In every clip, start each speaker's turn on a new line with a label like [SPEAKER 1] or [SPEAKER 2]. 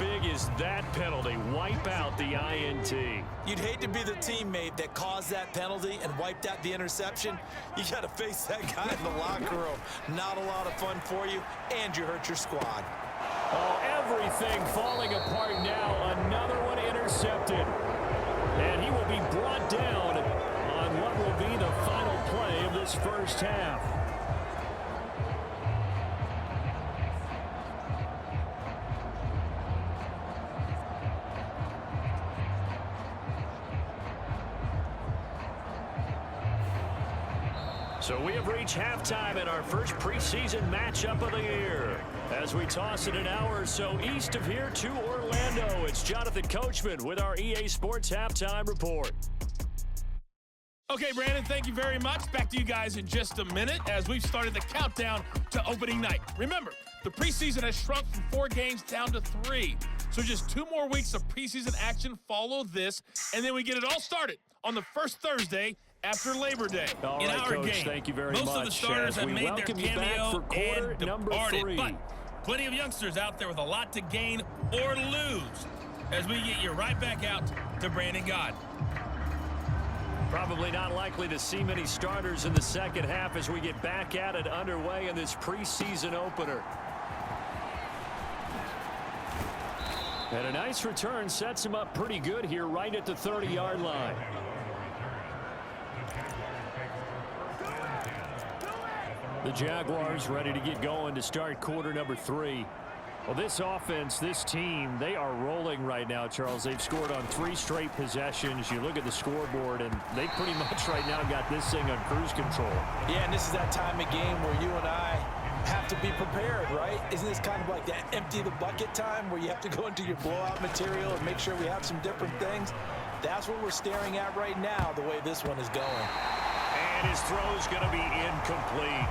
[SPEAKER 1] big is that penalty? Wipe out the INT.
[SPEAKER 2] You'd hate to be the teammate that caused that penalty and wiped out the interception. You got to face that guy in the locker room. Not a lot of fun for you, and you hurt your squad.
[SPEAKER 1] Oh, everything falling apart now. Another one intercepted. And he will be brought down on what will be the final play of this first half. So we have reached halftime in our first preseason matchup of the year. As we toss it an hour or so east of here to Orlando, it's Jonathan Coachman with our EA Sports Halftime Report.
[SPEAKER 3] Okay, Brandon, thank you very much. Back to you guys in just a minute as we've started the countdown to opening night. Remember, the preseason has shrunk from 4 games down to 3. So just 2 more weeks of preseason action follow this, and then we get it all started on the first Thursday after Labor Day.
[SPEAKER 1] All right, Coach, thank you very much.
[SPEAKER 3] Most of the starters have made their cameo
[SPEAKER 1] for quarter
[SPEAKER 3] and
[SPEAKER 1] number
[SPEAKER 3] departed,
[SPEAKER 1] 3.
[SPEAKER 3] but plenty of youngsters out there with a lot to gain or lose as we get you right back out to Brandon God.
[SPEAKER 1] Probably not likely to see many starters in the second half as we get back at it underway in this preseason opener. And a nice return sets him up pretty good here right at the 30-yard line. The Jaguars ready to get going to start quarter number 3. Well, this offense, this team, they are rolling right now, Charles. They've scored on 3 straight possessions. You look at the scoreboard, and they pretty much right now got this thing on cruise control.
[SPEAKER 2] Yeah, and this is that time of game where you and I have to be prepared, right? Isn't this kind of like that empty the bucket time where you have to go into your blowout material and make sure we have some different things? That's what we're staring at right now, the way this one is going.
[SPEAKER 1] And his throw's going to be incomplete.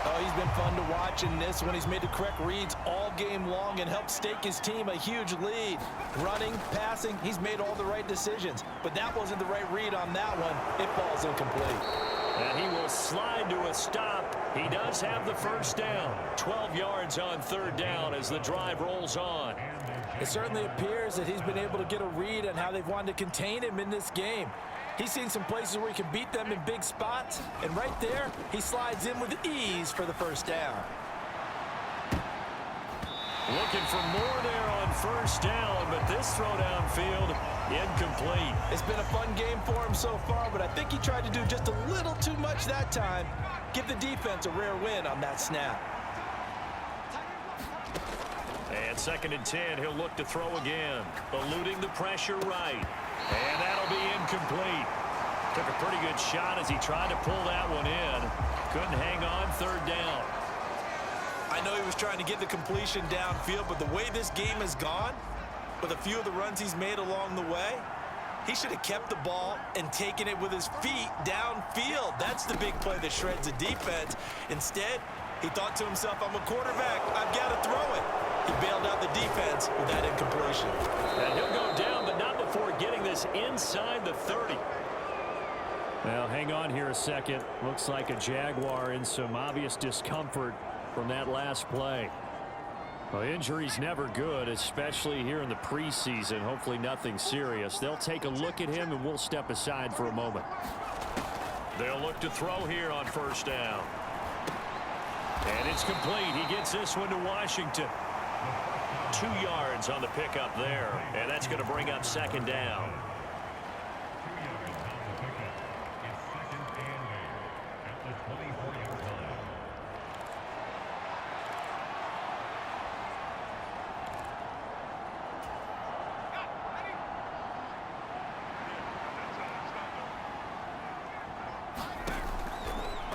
[SPEAKER 2] Oh, he's been fun to watch in this one. He's made the correct reads all game long and helped stake his team a huge lead. Running, passing, he's made all the right decisions. But that wasn't the right read on that one. It falls incomplete.
[SPEAKER 1] And he will slide to a stop. He does have the first down. 12 yards on 3rd down as the drive rolls on.
[SPEAKER 2] It certainly appears that he's been able to get a read on how they've wanted to contain him in this game. He's seen some places where he can beat them in big spots, and right there, he slides in with ease for the first down.
[SPEAKER 1] Looking for more there on 1st down, but this throw downfield, incomplete.
[SPEAKER 2] It's been a fun game for him so far, but I think he tried to do just a little too much that time. Give the defense a rare win on that snap.
[SPEAKER 1] And 2nd and 10, he'll look to throw again, eluding the pressure right. And that'll be incomplete. Took a pretty good shot as he tried to pull that one in. Couldn't hang on 3rd down.
[SPEAKER 2] I know he was trying to get the completion downfield, but the way this game has gone, with a few of the runs he's made along the way, he should have kept the ball and taken it with his feet downfield. That's the big play that shreds the defense. Instead, he thought to himself, I'm a quarterback, I've got to throw it. He bailed out the defense with that incompletion.
[SPEAKER 1] And he'll go down, but not before getting this inside the 30. Well, hang on here a second. Looks like a Jaguar in some obvious discomfort from that last play. Well, injury's never good, especially here in the preseason. Hopefully nothing serious. They'll take a look at him, and we'll step aside for a moment. They'll look to throw here on 1st down. And it's complete. He gets this one to Washington. 2 yards on the pickup there, and that's going to bring up 2nd down.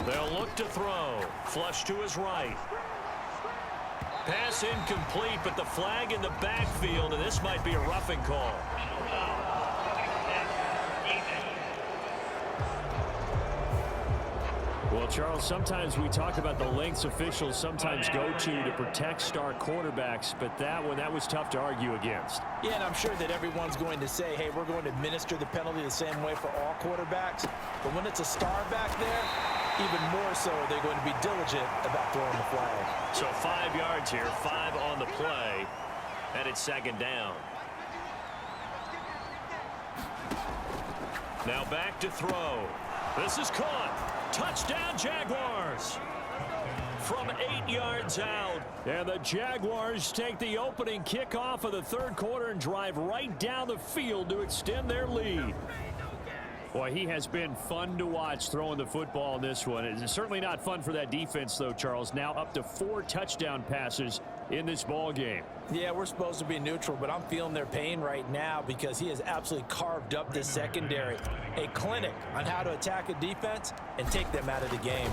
[SPEAKER 1] They'll look to throw. Flush to his right. Pass incomplete, but the flag in the backfield, and this might be a roughing call. Well, Charles, sometimes we talk about the lengths officials sometimes go to protect star quarterbacks, but that one, that was tough to argue against.
[SPEAKER 2] Yeah, and I'm sure that everyone's going to say, hey, we're going to administer the penalty the same way for all quarterbacks. But when it's a star back there, even more so, they're going to be diligent about throwing the flag.
[SPEAKER 1] So 5 yards here, 5 on the play. And it's second down. Now back to throw. This is caught. Touchdown, Jaguars. From 8 yards out. And the Jaguars take the opening kickoff of the third quarter and drive right down the field to extend their lead. Boy, he has been fun to watch throwing the football in this one. It's certainly not fun for that defense, though, Charles. Now up to 4 touchdown passes in this ball game.
[SPEAKER 2] Yeah, we're supposed to be neutral, but I'm feeling their pain right now because he has absolutely carved up this secondary. A clinic on how to attack a defense and take them out of the game.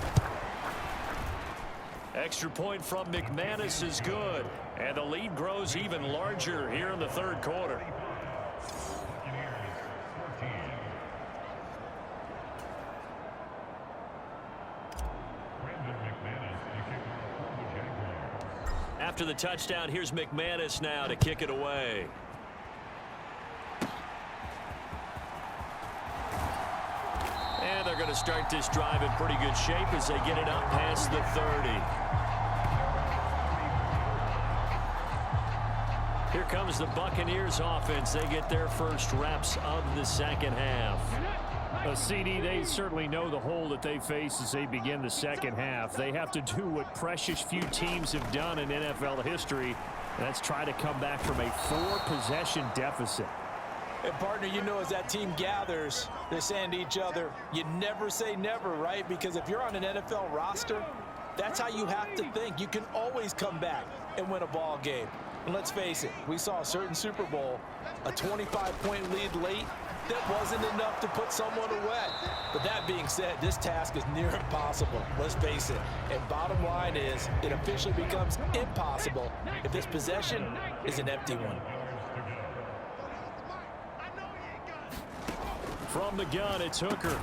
[SPEAKER 1] Extra point from McManus is good. And the lead grows even larger here in the third quarter. After the touchdown, here's McManus now to kick it away. And they're going to start this drive in pretty good shape as they get it up past the 30. Here comes the Buccaneers offense. They get their first reps of the second half. A CD, they certainly know the hole that they face as they begin the second half. They have to do what precious few teams have done in NFL history. And that's try to come back from a 4-possession deficit.
[SPEAKER 2] And, partner, you know, as that team gathers, they're saying to each other, you never say never, right? Because if you're on an NFL roster, that's how you have to think. You can always come back and win a ball game. And let's face it, we saw a certain Super Bowl, a 25-point lead late. That wasn't enough to put someone away. But that being said, this task is near impossible. Let's face it. And bottom line is, it officially becomes impossible if this possession is an empty one.
[SPEAKER 1] From the gun, it's Hooker.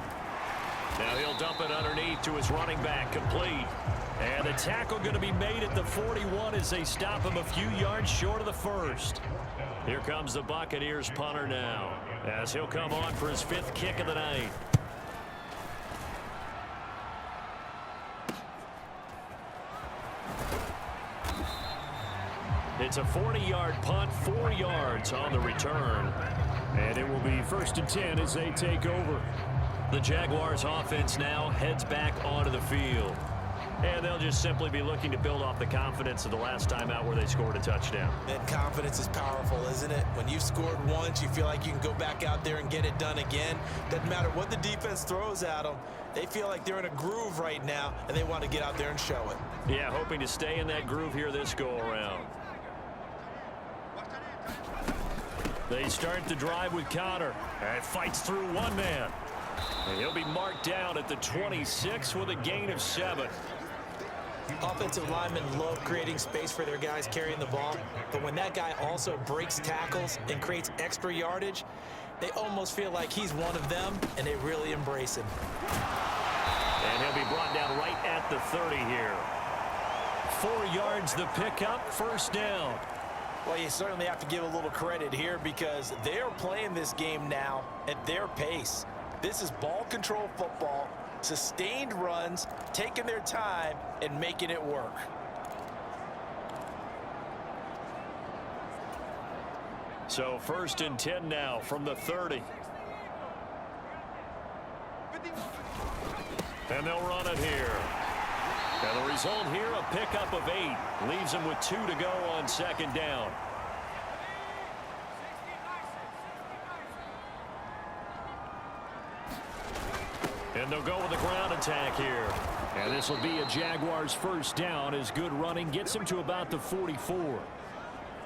[SPEAKER 1] Now he'll dump it underneath to his running back, complete. And the tackle going to be made at the 41 as they stop him a few yards short of the first. Here comes the Buccaneers punter now, as he'll come on for his 5th kick of the night. It's a 40-yard punt, 4 yards on the return. And it will be 1st and 10 as they take over. The Jaguars offense now heads back onto the field. And they'll just simply be looking to build off the confidence of the last time out where they scored a touchdown.
[SPEAKER 2] And confidence is powerful, isn't it? When you've scored once, you feel like you can go back out there and get it done again. Doesn't matter what the defense throws at them. They feel like they're in a groove right now, and they want to get out there and show it.
[SPEAKER 1] Yeah, hoping to stay in that groove here this go-around. They start the drive with Connor. And fights through one man. And he'll be marked down at the 26 with a gain of 7.
[SPEAKER 2] Offensive linemen love creating space for their guys carrying the ball, but when that guy also breaks tackles and creates extra yardage, they almost feel like he's one of them, and they really embrace him.
[SPEAKER 1] And he'll be brought down right at the 30 here. 4 yards the pickup, 1st down.
[SPEAKER 2] Well, you certainly have to give a little credit here because they're playing this game now at their pace. This is ball control football. Sustained runs, taking their time, and making it work.
[SPEAKER 1] So 1st and 10 now from the 30. And they'll run it here. And the result here, a pickup of 8. Leaves them with 2 to go on 2nd down. And they'll go with the ground attack here. And this will be a Jaguars 1st down as good running gets him to about the 44.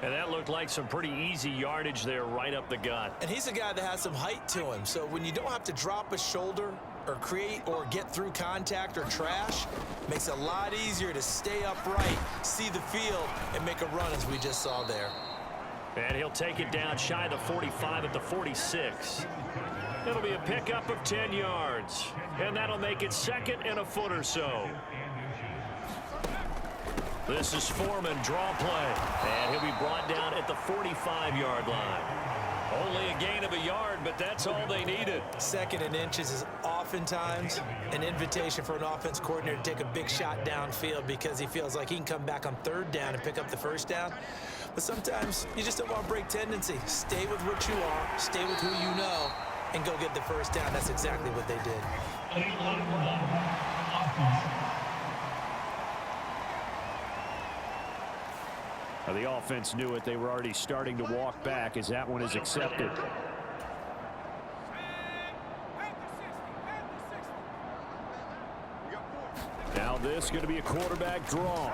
[SPEAKER 1] And that looked like some pretty easy yardage there right up the gut.
[SPEAKER 2] And he's a guy that has some height to him. So when you don't have to drop a shoulder or create or get through contact or trash, makes it a lot easier to stay upright, see the field, and make a run as we just saw there.
[SPEAKER 1] And he'll take it down shy of the 45 at the 46. It'll be a pickup of 10 yards. And that'll make it 2nd and a foot or so. This is Foreman, draw play. And he'll be brought down at the 45-yard line. Only a gain of a yard, but that's all they needed.
[SPEAKER 2] 2nd and inches is oftentimes an invitation for an offense coordinator to take a big shot downfield because he feels like he can come back on 3rd down and pick up the 1st down. But sometimes you just don't want to break tendency. Stay with what you are, stay with who you know, and go get the first down. That's exactly what they did.
[SPEAKER 1] The offense knew it. They were already starting to walk back as that one is accepted. Now this is going to be a quarterback draw.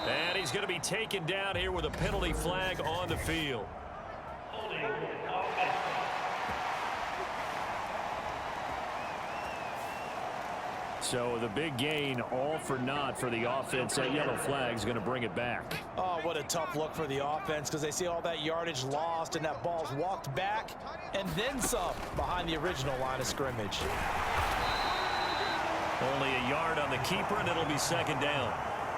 [SPEAKER 1] And he's going to be taken down here with a penalty flag on the field. So the big gain, all for naught for the offense. That yellow flag is going to bring it back.
[SPEAKER 2] Oh, what a tough look for the offense, because they see all that yardage lost and that ball's walked back and then some behind the original line of scrimmage.
[SPEAKER 1] Only a yard on the keeper, and it'll be second down.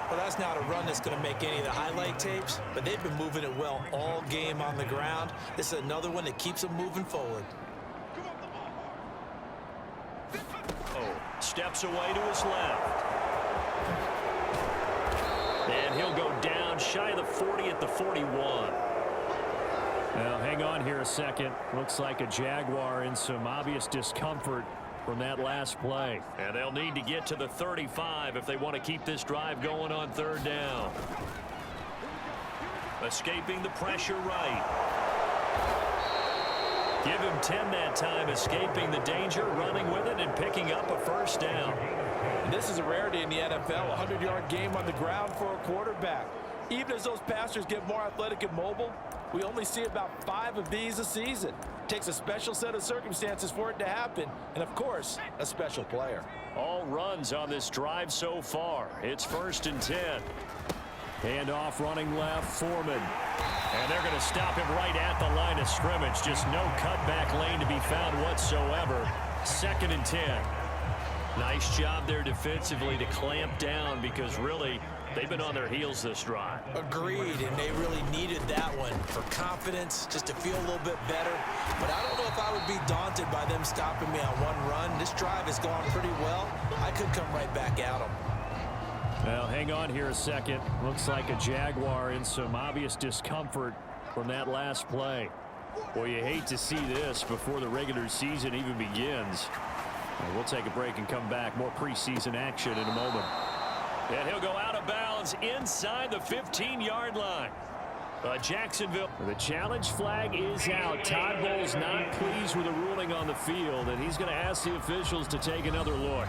[SPEAKER 2] Well, that's not a run that's going to make any of the highlight tapes, but they've been moving it well all game on the ground. This is another one that keeps them moving forward.
[SPEAKER 1] Steps away to his left. And he'll go down shy of the 40 at the 41. Now, hang on here a second. Looks like a Jaguar in some obvious discomfort from that last play. And they'll need to get to the 35 if they want to keep this drive going on third down. Escaping the pressure right. Give him 10 that time, escaping the danger, running with it, and picking up a first down.
[SPEAKER 2] And this is a rarity in the NFL, a 100-yard game on the ground for a quarterback. Even as those passers get more athletic and mobile, we only see about 5 of these a season. It takes a special set of circumstances for it to happen, and of course, a special player.
[SPEAKER 1] All runs on this drive so far. It's 1st and 10. Hand off running left, Foreman. And they're going to stop him right at the line of scrimmage. Just no cutback lane to be found whatsoever. 2nd and 10. Nice job there defensively to clamp down, because really they've been on their heels this drive.
[SPEAKER 2] Agreed, and they really needed that one for confidence, just to feel a little bit better. But I don't know if I would be daunted by them stopping me on one run. This drive has gone pretty well. I could come right back at them.
[SPEAKER 1] Well, hang on here a second. Looks like a Jaguar in some obvious discomfort from that last play. Well, you hate to see this before the regular season even begins. We'll take a break and come back. More preseason action in a moment. And he'll go out of bounds inside the 15-yard line. Jacksonville. The challenge flag is out. Todd Bowles not pleased with the ruling on the field, and he's going to ask the officials to take another look.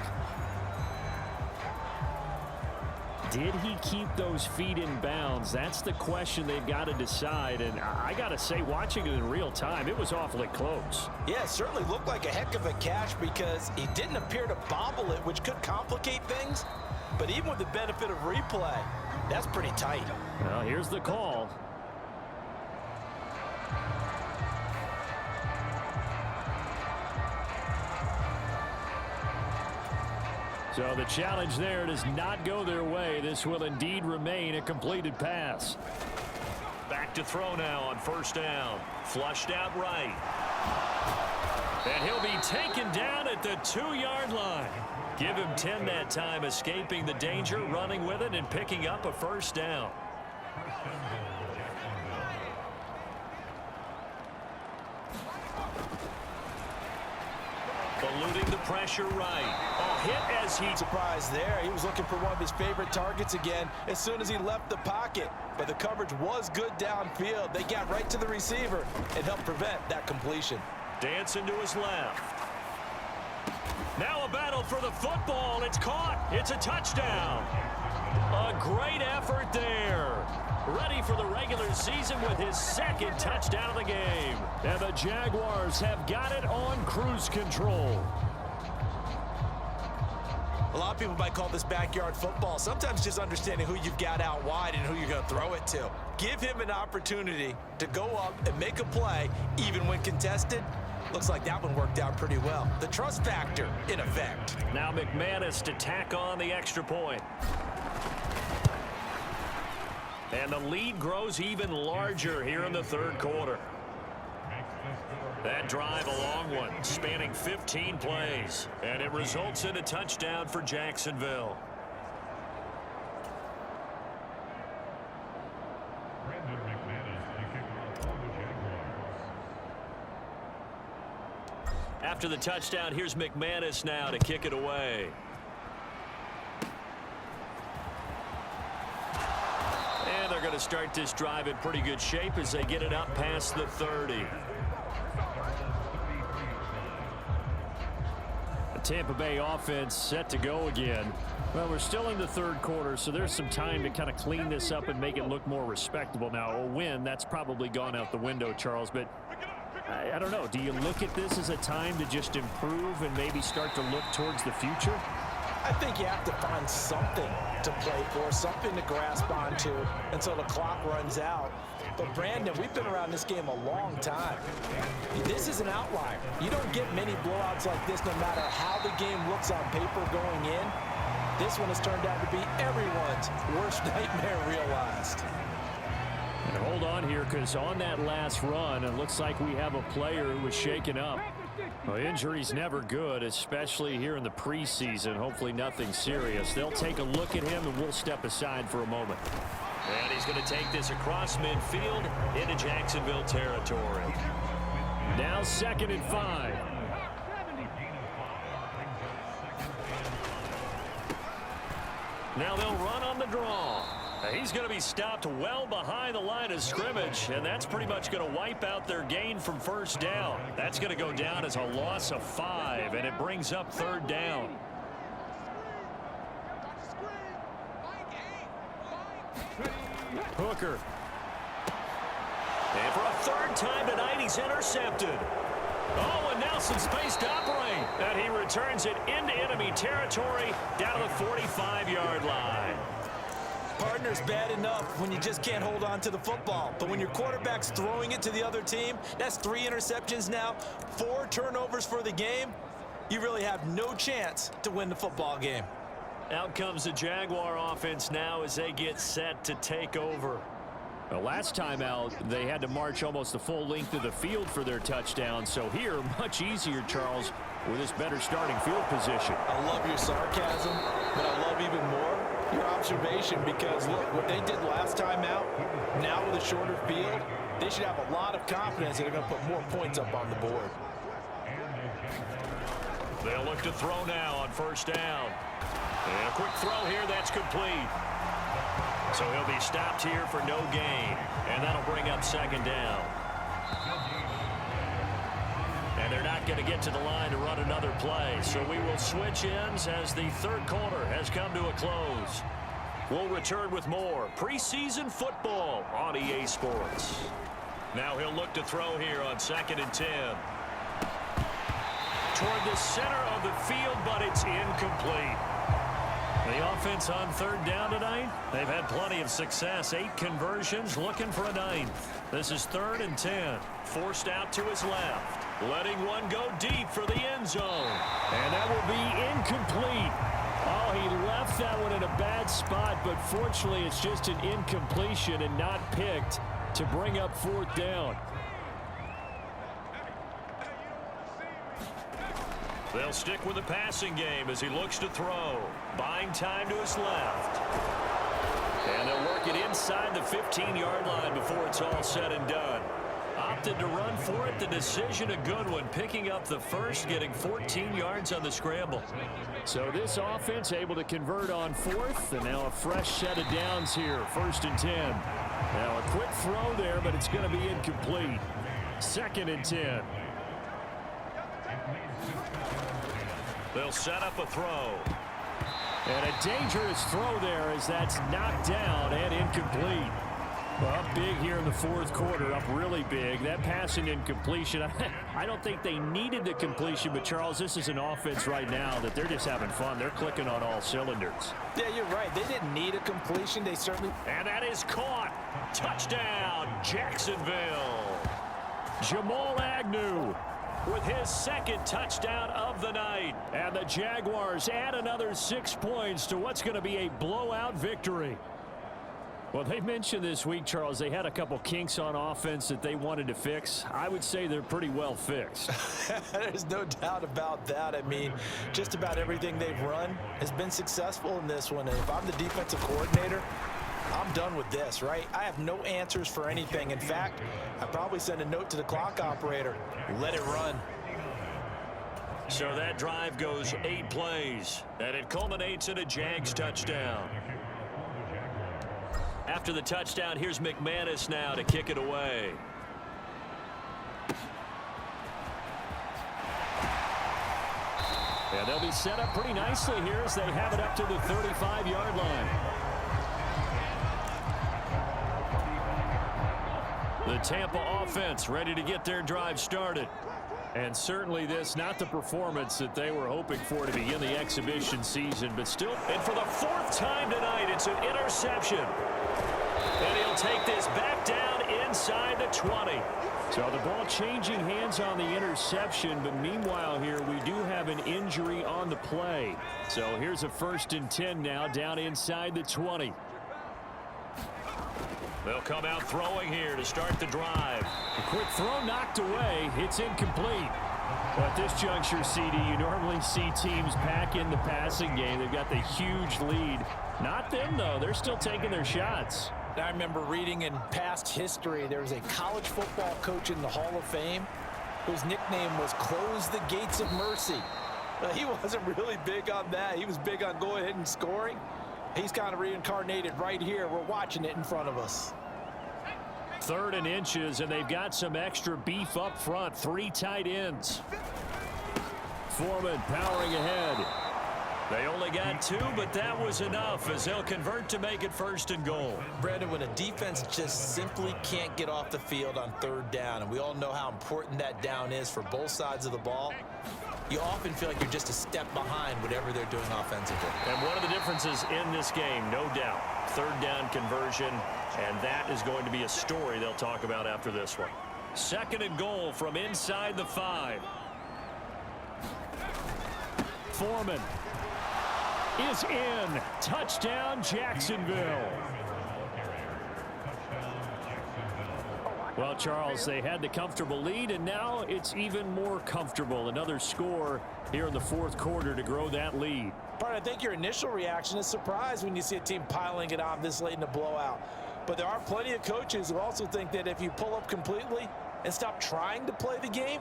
[SPEAKER 1] Did he keep those feet in bounds? That's the question they've got to decide. And I got to say, watching it in real time, it was awfully close.
[SPEAKER 2] Yeah, it certainly looked like a heck of a catch, because he didn't appear to bobble it, which could complicate things. But even with the benefit of replay, that's pretty tight.
[SPEAKER 1] Well, here's the call. So the challenge there does not go their way. This will indeed remain a completed pass. Back to throw now on 1st down. Flushed out right. And he'll be taken down at the 2-yard line. Give him 10 that time, escaping the danger, running with it, and picking up a first down. Eluding the pressure right. A hit as he...
[SPEAKER 2] Surprised there. He was looking for one of his favorite targets again as soon as he left the pocket. But the coverage was good downfield. They got right to the receiver and helped prevent that completion.
[SPEAKER 1] Dancing to his left. Now a battle for the football. It's caught. It's a touchdown. A great effort there. Ready for the regular season with his 2nd touchdown of the game. And the Jaguars have got it on cruise control.
[SPEAKER 2] A lot of people might call this backyard football. Sometimes just understanding who you've got out wide and who you're going to throw it to. Give him an opportunity to go up and make a play, even when contested. Looks like that one worked out pretty well. The trust factor in effect.
[SPEAKER 1] Now McManus to tack on the extra point. And the lead grows even larger here in the 3rd quarter. That drive a long one, spanning 15 plays, and it results in a touchdown for Jacksonville. After the touchdown, here's McManus now to kick it away. And they're going to start this drive in pretty good shape as they get it up past the 30. The Tampa Bay offense set to go again. Well, we're still in the third quarter, so there's some time to kind of clean this up and make it look more respectable. Now, a win, that's probably gone out the window, Charles, but I don't know. Do you look at this as a time to just improve and maybe start to look towards the future?
[SPEAKER 2] I think you have to find something to play for, something to grasp onto until the clock runs out. But, Brandon, we've been around this game a long time. This is an outlier. You don't get many blowouts like this no matter how the game looks on paper going in. This one has turned out to be everyone's worst nightmare realized.
[SPEAKER 1] And hold on here, because on that last run, it looks like we have a player who was shaken up. Well, injury's never good, especially here in the preseason. Hopefully nothing serious. They'll take a look at him, and we'll step aside for a moment. And he's going to take this across midfield into Jacksonville territory. Now 2nd and 5. Now they'll run on the draw. He's going to be stopped well behind the line of scrimmage, and that's pretty much going to wipe out their gain from first down. That's going to go down as a loss of 5, and it brings up 3rd down. Hooker. And for a 3rd time tonight, he's intercepted. Oh, and Nelson space to operate. And he returns it into enemy territory down to the 45-yard line.
[SPEAKER 2] Partner's bad enough when you just can't hold on to the football. But when your quarterback's throwing it to the other team, that's 3 interceptions now, 4 turnovers for the game. You really have no chance to win the football game.
[SPEAKER 1] Out comes the Jaguar offense now as they get set to take over. The last time out, they had to march almost the full length of the field for their touchdown. So here, much easier, Charles, with this better starting field position.
[SPEAKER 2] I love your sarcasm, but I love even more your observation, because look, what they did last time out, now with a shorter field, they should have a lot of confidence that they're going to put more points up on the board.
[SPEAKER 1] They'll look to throw now on 1st down. And a quick throw here, that's complete. So he'll be stopped here for no gain, and that'll bring up 2nd down. And they're not going to get to the line to run another play, so we will switch ends as the 3rd quarter has come to a close. We'll return with more preseason football on EA Sports. Now he'll look to throw here on 2nd and 10. Toward the center of the field, but it's incomplete. The offense on 3rd down tonight, they've had plenty of success. 8 conversions, looking for a 9th. This is 3rd and 10. Forced out to his left. Letting one go deep for the end zone. And that will be incomplete. Oh, he left that one in a bad spot, but fortunately it's just an incompletion and not picked to bring up 4th down. They'll stick with the passing game as he looks to throw. Buying time to his left. And they'll work it inside the 15-yard line before it's all said and done. Opted to run for it. The decision a good one. Picking up the first, getting 14 yards on the scramble. So this offense able to convert on 4th, and now a fresh set of downs here. 1st and 10. Now a quick throw there, but it's going to be incomplete. 2nd and 10. They'll set up a throw. And a dangerous throw there as that's knocked down and incomplete. Well, up big here in the 4th quarter, up really big. That passing incompletion, I don't think they needed the completion, but Charles, this is an offense right now that they're just having fun. They're clicking on all cylinders.
[SPEAKER 2] Yeah, you're right. They didn't need a completion. They certainly...
[SPEAKER 1] And that is caught. Touchdown, Jacksonville. Jamal Agnew with his 2nd touchdown of the night. And the Jaguars add another 6 points to what's going to be a blowout victory. Well, they mentioned this week, Charles, they had a couple kinks on offense that they wanted to fix. I would say they're pretty well fixed.
[SPEAKER 2] There's no doubt about that. I mean, just about everything they've run has been successful in this one. And if I'm the defensive coordinator, I'm done with this, right? I have no answers for anything. In fact, I'd probably send a note to the clock operator. Let it run.
[SPEAKER 1] So that drive goes 8 plays, and it culminates in a Jags touchdown. After the touchdown, here's McManus now to kick it away. And they'll be set up pretty nicely here as they have it up to the 35-yard line. The Tampa offense ready to get their drive started. And certainly this, not the performance that they were hoping for to begin the exhibition season, but still. And for the 4th time tonight, it's an interception. And he'll take this back down inside the 20. So the ball changing hands on the interception, but meanwhile here we do have an injury on the play. So here's a 1st and 10 now down inside the 20. They'll come out throwing here to start the drive. A quick throw knocked away. It's incomplete. But at this juncture, CD, you normally see teams pack in the passing game. They've got the huge lead. Not them, though. They're still taking their shots.
[SPEAKER 2] I remember reading in past history, there was a college football coach in the Hall of Fame whose nickname was Close the Gates of Mercy. He wasn't really big on that. He was big on going ahead and scoring. He's kind of reincarnated right here. We're watching it in front of us.
[SPEAKER 1] 3rd and inches, and they've got some extra beef up front. 3 tight ends. Foreman powering ahead. They only got 2, but that was enough as they'll convert to make it 1st and goal.
[SPEAKER 2] Brandon, when a defense just simply can't get off the field on 3rd down, and we all know how important that down is for both sides of the ball, you often feel like you're just a step behind whatever they're doing offensively.
[SPEAKER 1] And one of the differences in this game, no doubt, 3rd down conversion, and that is going to be a story they'll talk about after this one. 2nd and goal from inside the 5. Foreman is in. Touchdown, Jacksonville. Well, Charles, they had the comfortable lead, and now it's even more comfortable. Another score here in the 4th quarter to grow that lead.
[SPEAKER 2] But I think your initial reaction is surprise when you see a team piling it on this late in the blowout. But there are plenty of coaches who also think that if you pull up completely and stop trying to play the game,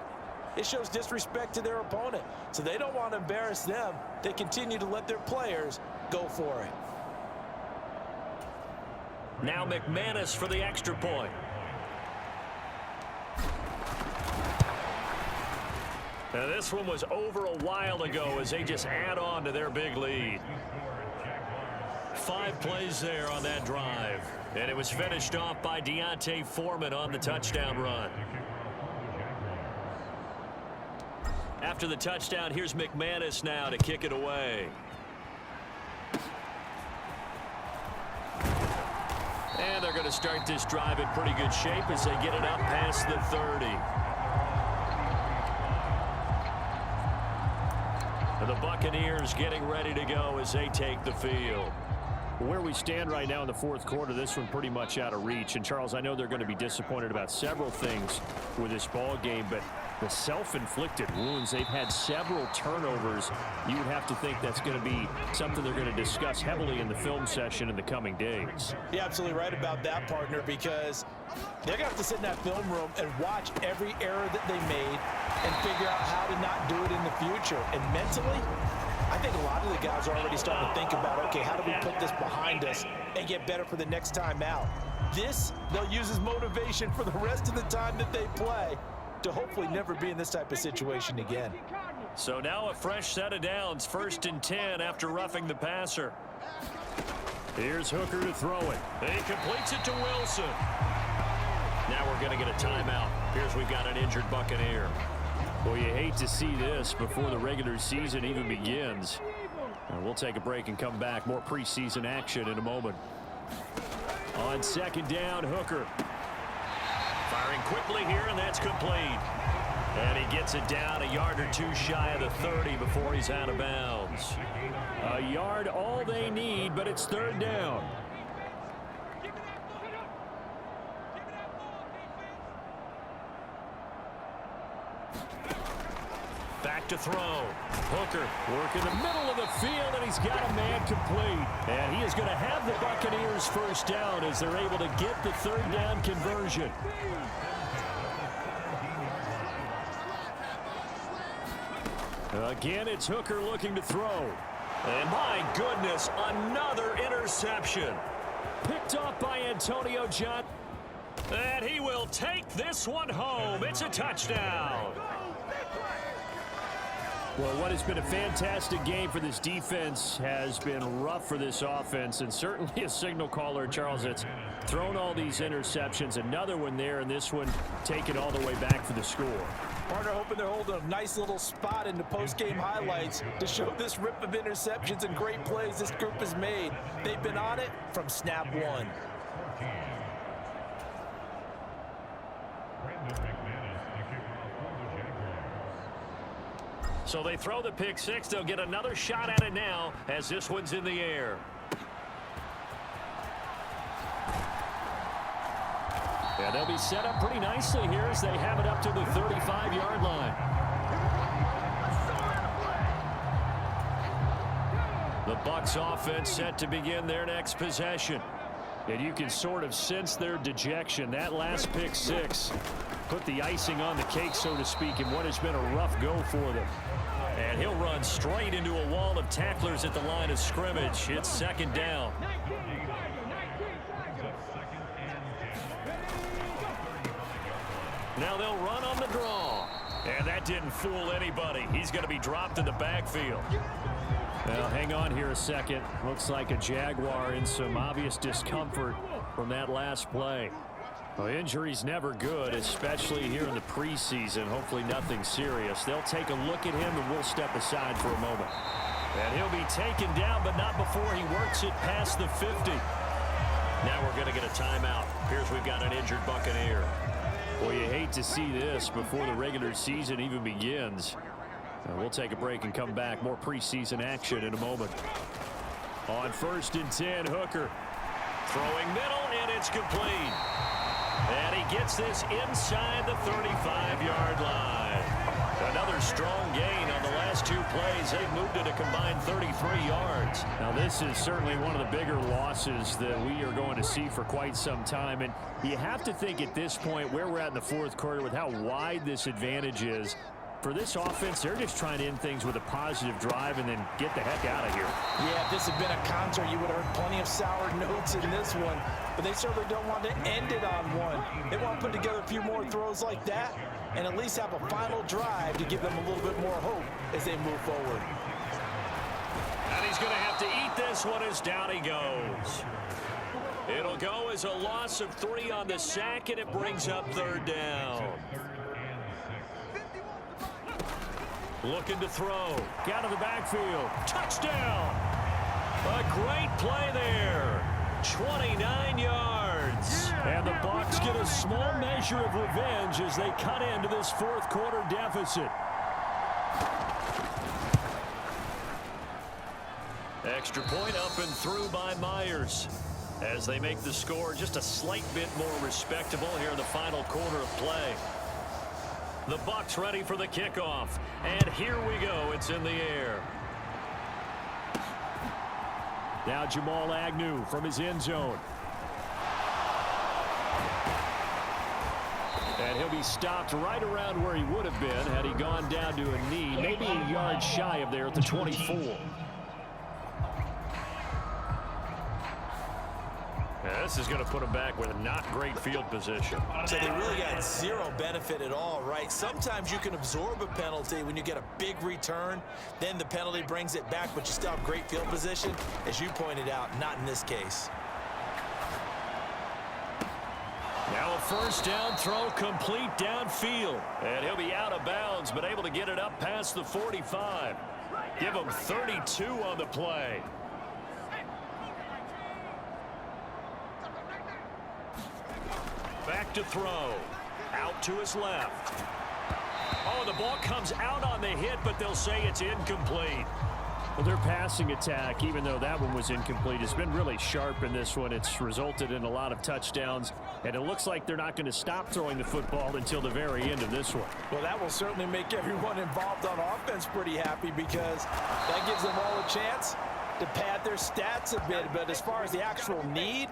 [SPEAKER 2] it shows disrespect to their opponent. So they don't want to embarrass them. They continue to let their players go for it.
[SPEAKER 1] Now McManus for the extra point. Now this one was over a while ago as they just add on to their big lead. 5 plays there on that drive. And it was finished off by Deontay Foreman on the touchdown run. After the touchdown, here's McManus now to kick it away. And they're going to start this drive in pretty good shape as they get it up past the 30. And the Buccaneers getting ready to go as they take the field. Where we stand right now in the 4th quarter, this one pretty much out of reach. And, Charles, I know they're going to be disappointed about several things with this ball game, but the self-inflicted wounds, they've had several turnovers. You would have to think that's going to be something they're going to discuss heavily in the film session in the coming days.
[SPEAKER 2] You're absolutely right about that, partner, because they're going to have to sit in that film room and watch every error that they made and figure out how to not do it in the future. And mentally, I think a lot of the guys are already starting to think about, okay, how do we put this behind us and get better for the next time out? This, they'll use as motivation for the rest of the time that they play to hopefully never be in this type of situation again.
[SPEAKER 1] So now a fresh set of downs, 1st and 10 after roughing the passer. Here's Hooker to throw it. He completes it to Wilson. Now we're going to get a timeout. Here's we've got an injured Buccaneer. Well, you hate to see this before the regular season even begins. We'll take a break and come back. More preseason action in a moment. On 2nd down, Hooker. Firing quickly here, and that's complete. And he gets it down a yard or 2 shy of the 30 before he's out of bounds. A yard all they need, but it's 3rd down. to throw. Hooker working the middle of the field, and he's got a man complete. And he is going to have the Buccaneers first down as they're able to get the third down conversion. Again, it's Hooker looking to throw. And my goodness, another interception. Picked off by Antonio John. And he will take this one home. It's a touchdown. Well, what has been a fantastic game for this defense has been rough for this offense, and certainly a signal caller, Charles, that's thrown all these interceptions. Another one there, and this one taken all the way back for the score.
[SPEAKER 2] Partner hoping they're holding a nice little spot in the post-game highlights to show this rip of interceptions and great plays this group has made. They've been on it from snap one.
[SPEAKER 1] So they throw the pick six. They'll get another shot at it now as this one's in the air. Yeah, they'll be set up pretty nicely here as they have it up to the 35-yard line. The Bucs offense set to begin their next possession. And you can sort of sense their dejection. That last pick six put the icing on the cake, so to speak, in what has been a rough go for them. And he'll run straight into a wall of tacklers at the line of scrimmage. It's second down. Now they'll run on the draw. And that didn't fool anybody. He's going to be dropped in the backfield. Now, hang on here a second. Looks like a Jaguar in some obvious discomfort from that last play. Well, injury's never good, especially here in the preseason. Hopefully nothing serious. They'll take a look at him, and we'll step aside for a moment. And he'll be taken down, but not before he works it past the 50. Now we're going to get a timeout. Here's we've got an injured Buccaneer. Well, you hate to see this before the regular season even begins. We'll take a break and come back. More preseason action in a moment. On 1st and 10, Hooker. Throwing middle, and it's complete. And he gets this inside the 35-yard line. Another strong gain on the last two plays. They've moved it a combined 33 yards. Now, this is certainly one of the bigger losses that we are going to see for quite some time. And you have to think at this point where we're at in the fourth quarter with how wide this advantage is. For this offense, they're just trying to end things with a positive drive and then get the heck out of here.
[SPEAKER 2] Yeah, if this had been a concert, you would have heard plenty of sour notes in this one. But they certainly don't want to end it on one. They want to put together a few more throws like that and at least have a final drive to give them a little bit more hope as they move forward.
[SPEAKER 1] And he's going to have to eat this one as down he goes. It'll go as a loss of 3 on the sack, and it brings up third down. Looking to throw. Out of the backfield. Touchdown! A great play there. 29 yards. And the Bucs get a small measure of revenge as they cut into this fourth quarter deficit. Extra point up and through by Myers as they make the score just a slight bit more respectable here in the final quarter of play. The Bucs ready for the kickoff. And here we go. It's in the air. Now Jamal Agnew from his end zone. And he'll be stopped right around where he would have been had he gone down to a knee, maybe a yard shy of there at the 24. Yeah, this is going to put him back with not great field position.
[SPEAKER 2] So they really got zero benefit at all, right? Sometimes you can absorb a penalty when you get a big return. Then the penalty brings it back, but you still have great field position. As you pointed out, not in this case.
[SPEAKER 1] Now a first down throw complete downfield. And he'll be out of bounds, but able to get it up past the 45. Give him 32 on the play. Back to throw. Out to his left. Oh, the ball comes out on the hit, but they'll say it's incomplete. Well, their passing attack, even though that one was incomplete, has been really sharp in this one. It's resulted in a lot of touchdowns, and it looks like they're not going to stop throwing the football until the very end of this one.
[SPEAKER 2] Well, that will certainly make everyone involved on offense pretty happy, because that gives them all a chance to pad their stats a bit. But as far as the actual need,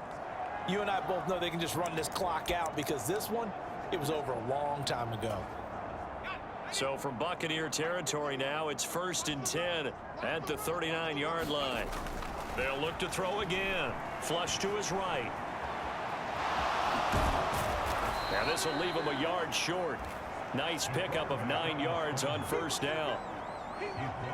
[SPEAKER 2] you and I both know they can just run this clock out, because this one, it was over a long time ago.
[SPEAKER 1] So from Buccaneer territory now, it's 1st and 10 at the 39-yard line. They'll look to throw again. Flush to his right. Now this will leave him a yard short. Nice pickup of 9 yards on 1st down.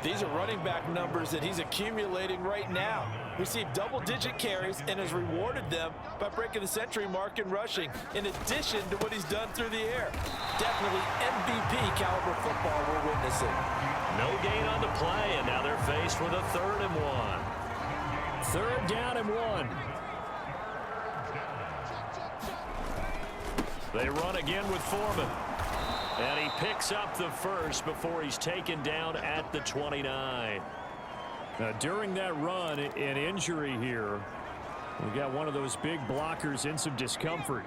[SPEAKER 2] These are running back numbers that he's accumulating right now. Received double-digit carries and has rewarded them by breaking the century mark in rushing, in addition to what he's done through the air. Definitely MVP caliber football we're witnessing.
[SPEAKER 1] No gain on the play, and now they're faced with a 3rd and 1. 3rd down and 1. They run again with Foreman. And he picks up the first before he's taken down at the 29. Now, during that run, an injury here. We got one of those big blockers in some discomfort.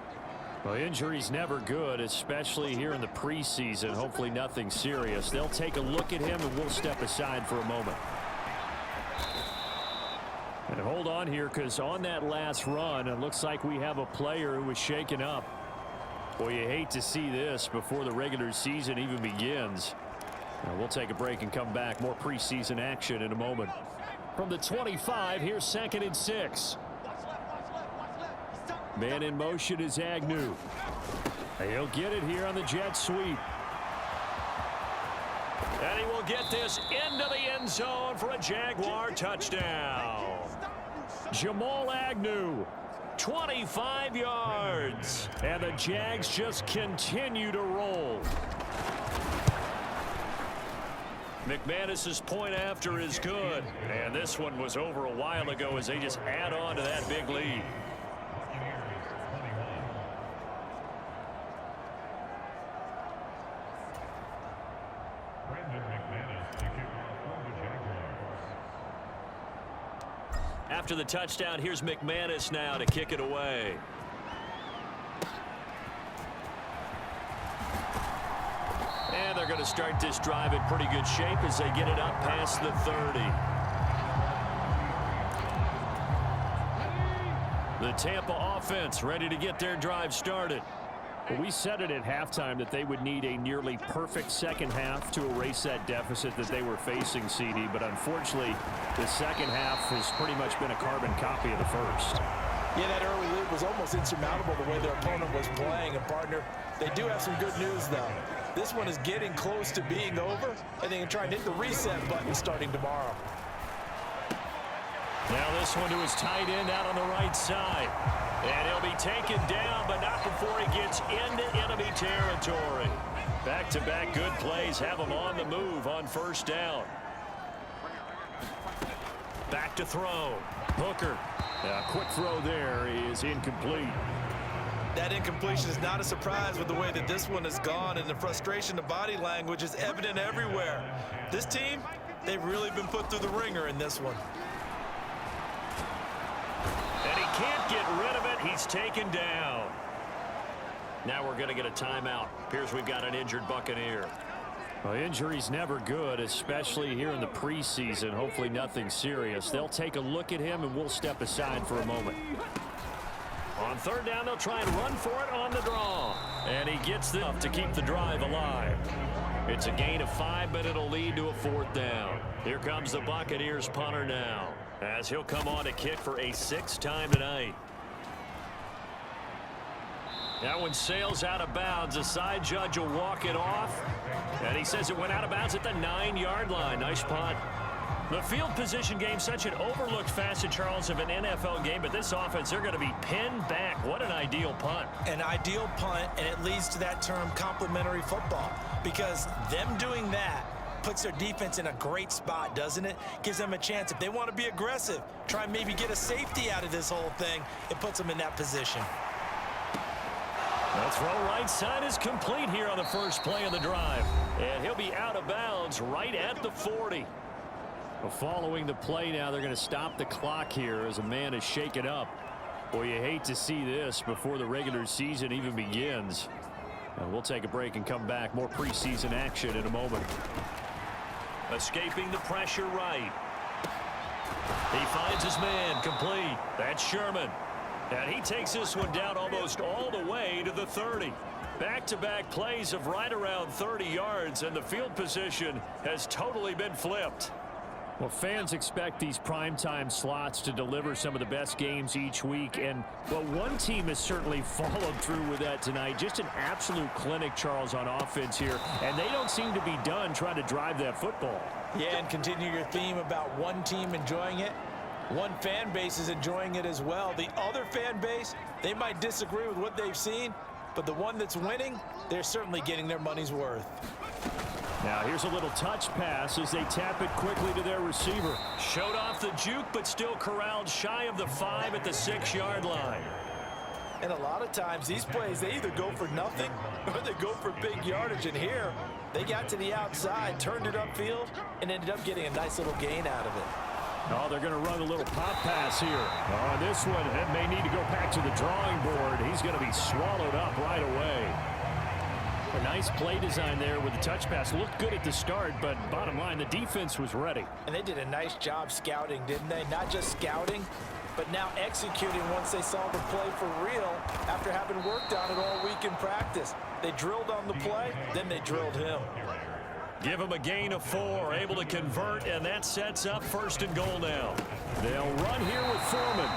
[SPEAKER 1] Well, injury's never good, especially here in the preseason. Hopefully nothing serious. They'll take a look at him, and we'll step aside for a moment. And hold on here, because on that last run, it looks like we have a player who was shaken up. Boy, you hate to see this before the regular season even begins. Now, we'll take a break and come back. More preseason action in a moment. From the 25, here's 2nd and 6. Man in motion is Agnew. He'll get it here on the jet sweep. And he will get this into the end zone for a Jaguar touchdown. Jamal Agnew. 25 yards. And the Jags just continue to roll. McManus's point after is good. And this one was over a while ago as they just add on to that big lead. After the touchdown, here's McManus now to kick it away. And they're going to start this drive in pretty good shape as they get it up past the 30. The Tampa offense ready to get their drive started. Well, we said it at halftime that they would need a nearly perfect second half to erase that deficit that they were facing, CD. But unfortunately, the second half has pretty much been a carbon copy of the first.
[SPEAKER 2] Yeah, that early lead was almost insurmountable the way their opponent was playing. And, partner, they do have some good news, though. This one is getting close to being over, and they can try and hit the reset button starting tomorrow.
[SPEAKER 1] Now this one to his tight end out on the right side. And he'll be taken down, but not before he gets into enemy territory. Back-to-back good plays have him on the move on 1st down. Back to throw. Hooker. A quick throw there is incomplete.
[SPEAKER 2] That incompletion is not a surprise with the way that this one has gone, and the frustration, the body language is evident everywhere. This team, they've really been put through the ringer in this one.
[SPEAKER 1] And he can't get rid of it. He's taken down. Now we're going to get a timeout. Appears we've got an injured Buccaneer. Well, injury's never good, especially here in the preseason. Hopefully nothing serious. They'll take a look at him, and we'll step aside for a moment. On 3rd down, they'll try and run for it on the draw. And he gets enough to keep the drive alive. It's a gain of 5, but it'll lead to a 4th down. Here comes the Buccaneers punter now, as he'll come on to kick for a 6th time tonight. That one sails out of bounds. The side judge will walk it off. And he says it went out of bounds at the 9-yard line. Nice punt. The field position game, such an overlooked facet, Charles, of an NFL game. But this offense, they're going to be pinned back. What an ideal punt.
[SPEAKER 2] An ideal punt, and it leads to that term complementary football. Because them doing that puts their defense in a great spot, doesn't it? Gives them a chance. If they want to be aggressive, try and maybe get a safety out of this whole thing, it puts them in that position.
[SPEAKER 1] The throw right side is complete here on the first play of the drive. And he'll be out of bounds right at the 40. Well, following the play now, they're going to stop the clock here as a man is shaken up. Boy, you hate to see this before the regular season even begins. We'll take a break and come back. More preseason action in a moment. Escaping the pressure right. He finds his man complete. That's Sherman. And he takes this one down almost all the way to the 30. Back-to-back plays of right around 30 yards, and the field position has totally been flipped. Well, fans expect these primetime slots to deliver some of the best games each week. And, well, one team has certainly followed through with that tonight. Just an absolute clinic, Charles, on offense here. And they don't seem to be done trying to drive that football.
[SPEAKER 2] Yeah, and continue your theme about one team enjoying it. One fan base is enjoying it as well. The other fan base, they might disagree with what they've seen, but the one that's winning, they're certainly getting their money's worth.
[SPEAKER 1] Now here's a little touch pass as they tap it quickly to their receiver. Showed off the juke, but still corralled shy of the 5 at the 6-yard line.
[SPEAKER 2] And a lot of times these plays, they either go for nothing or they go for big yardage. And here, they got to the outside, turned it upfield, and ended up getting a nice little gain out of it.
[SPEAKER 1] Oh, they're going to run a little pop pass here. Oh, this one, it may need to go back to the drawing board. He's going to be swallowed up right away. A nice play design there with the touch pass. Looked good at the start, but bottom line, the defense was ready.
[SPEAKER 2] And they did a nice job scouting, didn't they? Not just scouting, but now executing once they saw the play for real after having worked on it all week in practice. They drilled on the play, then they drilled him.
[SPEAKER 1] Give him a gain of 4, able to convert, and that sets up 1st and goal now. They'll run here with Foreman,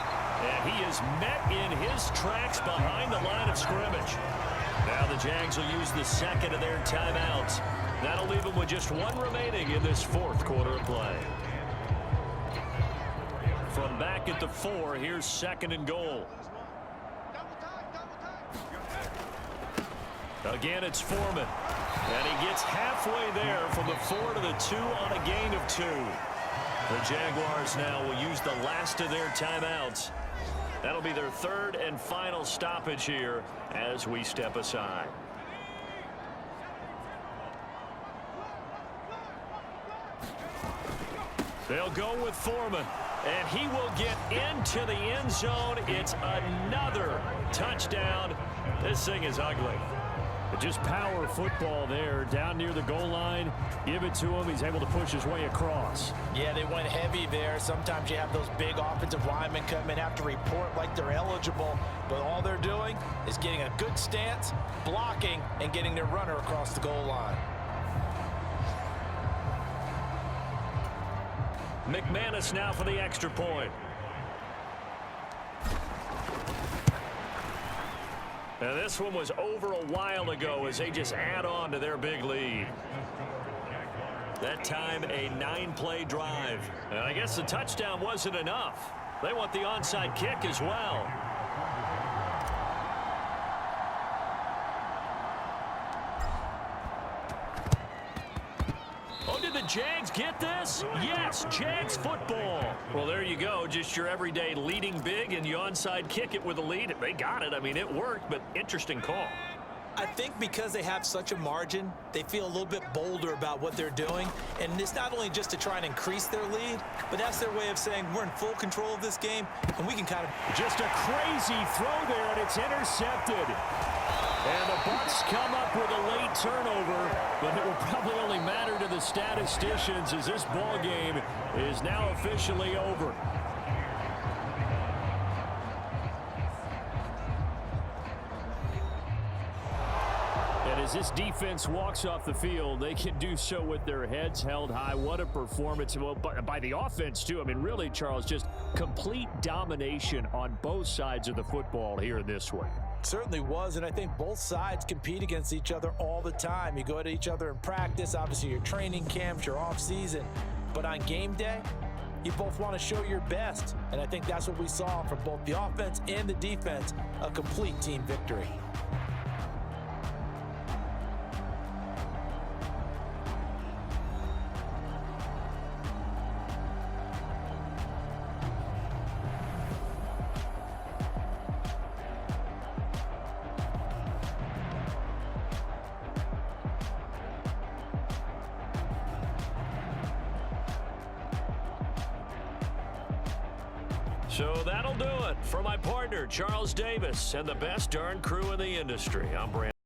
[SPEAKER 1] and he is met in his tracks behind the line of scrimmage. Now the Jags will use the 2nd of their timeouts. That'll leave them with just 1 remaining in this 4th quarter of play. From back at the 4, here's 2nd and goal. Again, it's Foreman. And he gets halfway there from the 4 to the 2 on a gain of 2. The Jaguars now will use the last of their timeouts. That'll be their 3rd and final stoppage here as we step aside. They'll go with Foreman, and he will get into the end zone. It's another touchdown. This thing is ugly. Just power football there down near the goal line. Give it to him. He's able to push his way across.
[SPEAKER 2] Yeah, they went heavy there. Sometimes you have those big offensive linemen come in, have to report like they're eligible, but all they're doing is getting a good stance, blocking, and getting their runner across the goal line.
[SPEAKER 1] McManus now for the extra point. Now this one was over a while ago as they just add on to their big lead. That time a 9-play drive. And I guess the touchdown wasn't enough. They want the onside kick as well. Did the Jags get this? Yes, Jags football. Well, there you go. Just your everyday leading big, and you onside kick it with a lead. They got it. I mean, it worked, but interesting call.
[SPEAKER 2] I think because they have such a margin, they feel a little bit bolder about what they're doing. And it's not only just to try and increase their lead, but that's their way of saying we're in full control of this game, and we can kind of...
[SPEAKER 1] Just a crazy throw there, and it's intercepted. And the Bucs come up with a late turnover, but it will probably only matter to the statisticians as this ball game is now officially over. And as this defense walks off the field, they can do so with their heads held high. What a performance by the offense, too. I mean, really, Charles, just complete domination on both sides of the football here in this one.
[SPEAKER 2] Certainly was, and I think both sides compete against each other all the time. You go at each other in practice, obviously your training camps, your off-season, but on game day, you both want to show your best, and I think that's what we saw from both the offense and the defense, a complete team victory.
[SPEAKER 1] So that'll do it. For my partner, Charles Davis, and the best darn crew in the industry, I'm Brandon.